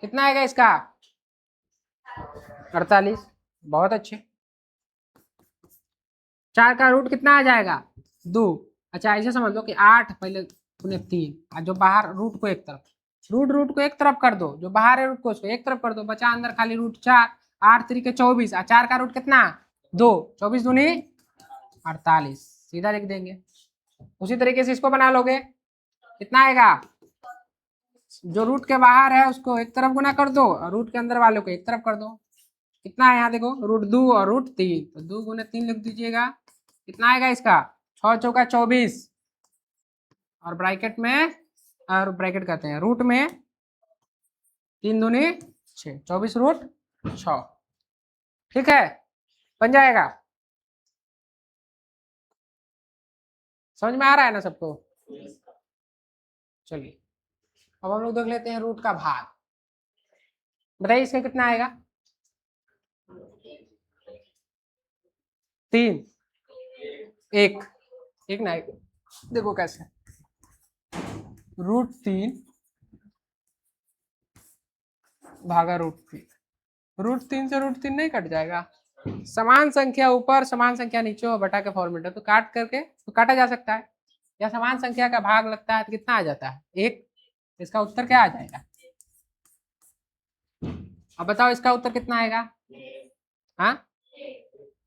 कितना आएगा इसका 48, बहुत अच्छे। 4 का रूट कितना आ जाएगा 2, अच्छा ऐसे समझ लो कि 8 पहले गुने 3, और जो बाहर रूट को एक तरफ, रूट को एक तरफ कर दो, जो बाहर है रूट को उसको एक तरफ कर दो, बचा अंदर खाली रूट 4, 8 3 24, और 4 का रूट कितना 2, 24 दूनी 48, सीधा लिख देंगे। उसी तरीके से इसको बना लोगे, कितना आएगा, जो रूट के बाहर है उसको एक तरफ गुना कर दो और रूट के अंदर वाले को एक तरफ कर दो, कितना है यहाँ देखो रूट 2 और रूट 3, तो 2 गुने 3 लिख दीजिएगा, कितना आएगा इसका 6 चौका 24, और ब्रैकेट में, और ब्रैकेट कहते हैं रूट में 3 दूनी 6, 24 रूट 6। ठीक है, बन जाएगा, समझ में आ रहा है ना सबको? चलिए अब हम लोग देख लेते हैं रूट का भाग, बताइए इसका कितना आएगा 3, एक ना एक, देखो कैसे रूट 3 भागा रूट 3, रूट 3 से रूट 3 नहीं कट जाएगा, समान संख्या ऊपर समान संख्या नीचे और बटा के फॉर्मेट है तो काट करके तो काटा जा सकता है, या समान संख्या का भाग लगता है तो कितना आ जाता है 1, इसका उत्तर क्या आ जाएगा, अब बताओ इसका उत्तर कितना आएगा, हाँ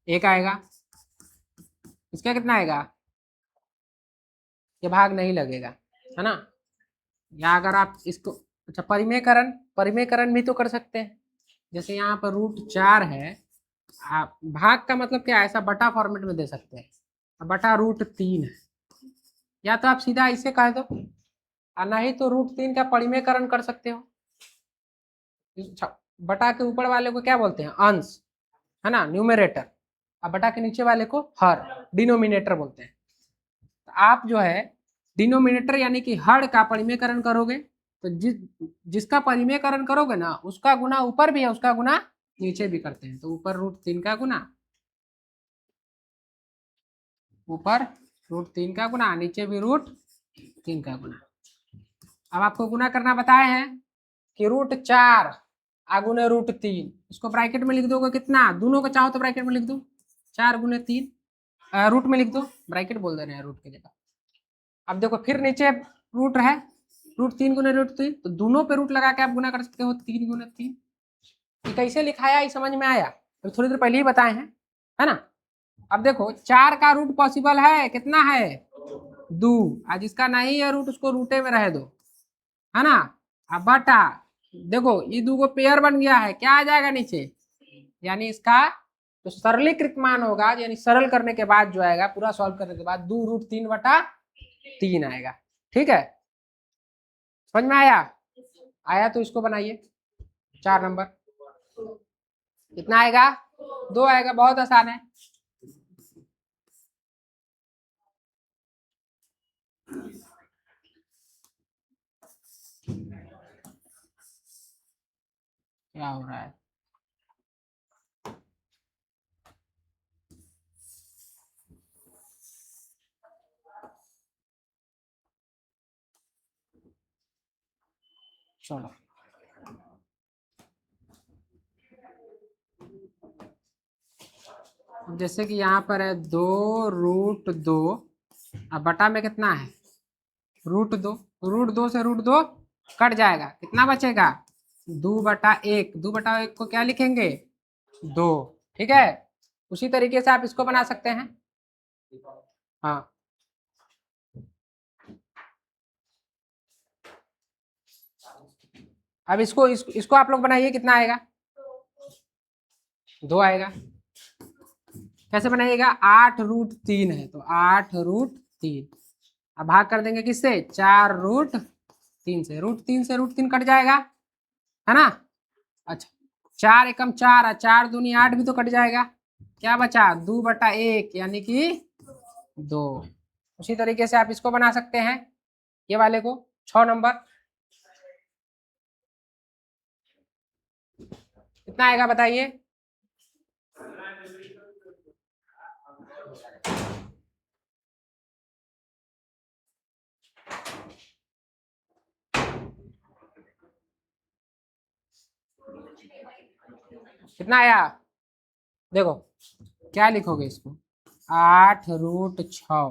1 आएगा, इसका कितना आएगा, ये भाग नहीं लगेगा, है ना। या अगर आप इसको, अच्छा परिमेयकरण, परिमेयकरण भी तो कर सकते हैं, जैसे यहाँ पर रूट 4 है, आप भाग का मतलब क्या है, ऐसा बटा फॉर्मेट में दे सकते हैं, बटा रूट 3 है, या तो आप सीधा इसे कह दो, और नहीं तो रूट 3 का परिमेयकरण कर सकते हो, बटा के ऊपर वाले को क्या बोलते हैं अंश, है ना न्यूमरेटर, और बटा के नीचे वाले को हर डिनोमिनेटर बोलते हैं, तो आप जो है डिनोमिनेटर यानी कि हर का परिमेयकरण करोगे, तो जिसका परिमेयकरण करोगे ना उसका गुना ऊपर भी है उसका गुना नीचे भी करते हैं, तो ऊपर रूट 3 का गुना, ऊपर रूट 3 का गुना, नीचे भी रूट 3 का गुना। अब आपको गुना करना बताए हैं कि रूट 4 आगुने रूट 3, इसको ब्रैकेट में लिख दोगे कितना, दोनों को चाहो तो ब्रैकेट में लिख दो 4 गुने 3, रूट में लिख दो, ब्रैकेट बोल दे रहे हैं रूट की जगह। अब देखो फिर नीचे रूट है, रूट 3 गुने रूट 3, तो दोनों पे रूट लगा के आप गुना कर सकते हो 3 गुने 3, ये कैसे लिखाया ये समझ में आया, तो थोड़ी देर पहले ही बताए हैं, है ना। अब देखो 4 का रूट पॉसिबल है कितना है 2, आज जिसका नहीं है रूट उसको रूटे में रह दो, है ना। अब बटा देखो ये 2 को पेयर बन गया है, क्या आ जाएगा नीचे, यानी इसका जो सरलीकृत मान होगा, यानी सरल करने के बाद जो आएगा पूरा सॉल्व करने के बाद 2 रूट 3 बटा 3 आएगा। ठीक है, समझ में आया, आया तो इसको बनाइए 4 नंबर, कितना आएगा 2 आएगा, बहुत आसान है। क्या हो रहा है, चलो अब जैसे कि यहाँ पर है 2√2, अब बटा में कितना है √2, √2 से √2 कट जाएगा, कितना बचेगा 2/1, 2/1 को क्या लिखेंगे 2। ठीक है, उसी तरीके से आप इसको बना सकते हैं। हाँ अब इसको आप लोग बनाइए, कितना आएगा 2 आएगा। कैसे बनाइएगा 8√3 है तो 8√3, अब भाग कर देंगे किससे 4√3 से, √3 से √3 कट जाएगा है ना। अच्छा 4 एकम 4 और 4 दूनी 8 भी तो कट जाएगा, क्या बचा 2/1 यानी कि 2। उसी तरीके से आप इसको बना सकते हैं, ये वाले को 6 नंबर कितना आएगा बताइए। कितना आया देखो, क्या लिखोगे इसको 8√6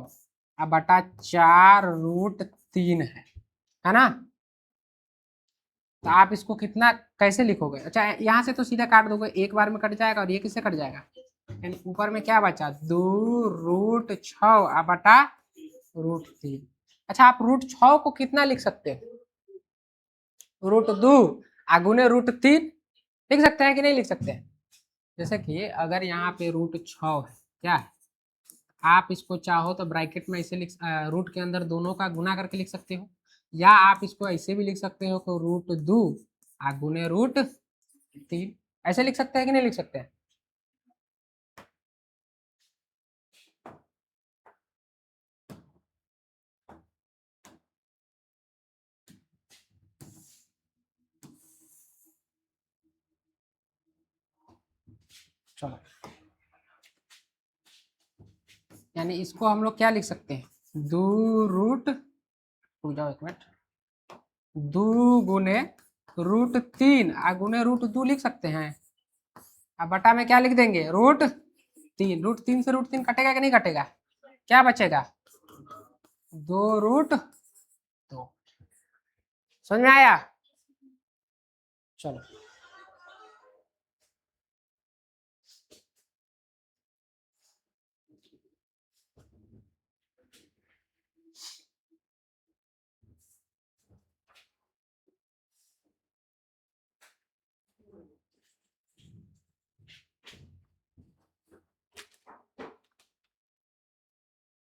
अब बटा 4√3 है ना। तो आप इसको कितना कैसे लिखोगे, अच्छा यहाँ से तो सीधा काट दोगे, एक बार में कट जाएगा और ये किससे कट जाएगा, यानी ऊपर में क्या बचा 2√6 बटा √3। अच्छा आप √6 को कितना लिख सकते हो √2 गुने √3 लिख सकते हैं कि नहीं लिख सकते हैं। जैसे कि अगर यहाँ पे √6 है क्या है, आप इसको चाहो तो ब्रैकेट में ऐसे लिख रूट के अंदर दोनों का गुना करके लिख सकते हो, या आप इसको ऐसे भी लिख सकते हो कि √2 गुने √3, ऐसे लिख सकते हैं कि नहीं लिख सकते हैं। चलो यानी इसको हम लोग क्या लिख सकते हैं 2 रुक जाओ एक मिनट, 2 गुने √3 गुने √2 लिख सकते हैं। अब बटा में क्या लिख देंगे √3, √3 से √3 कटेगा कि नहीं कटेगा, क्या बचेगा 2√2। समझ में आया। चलो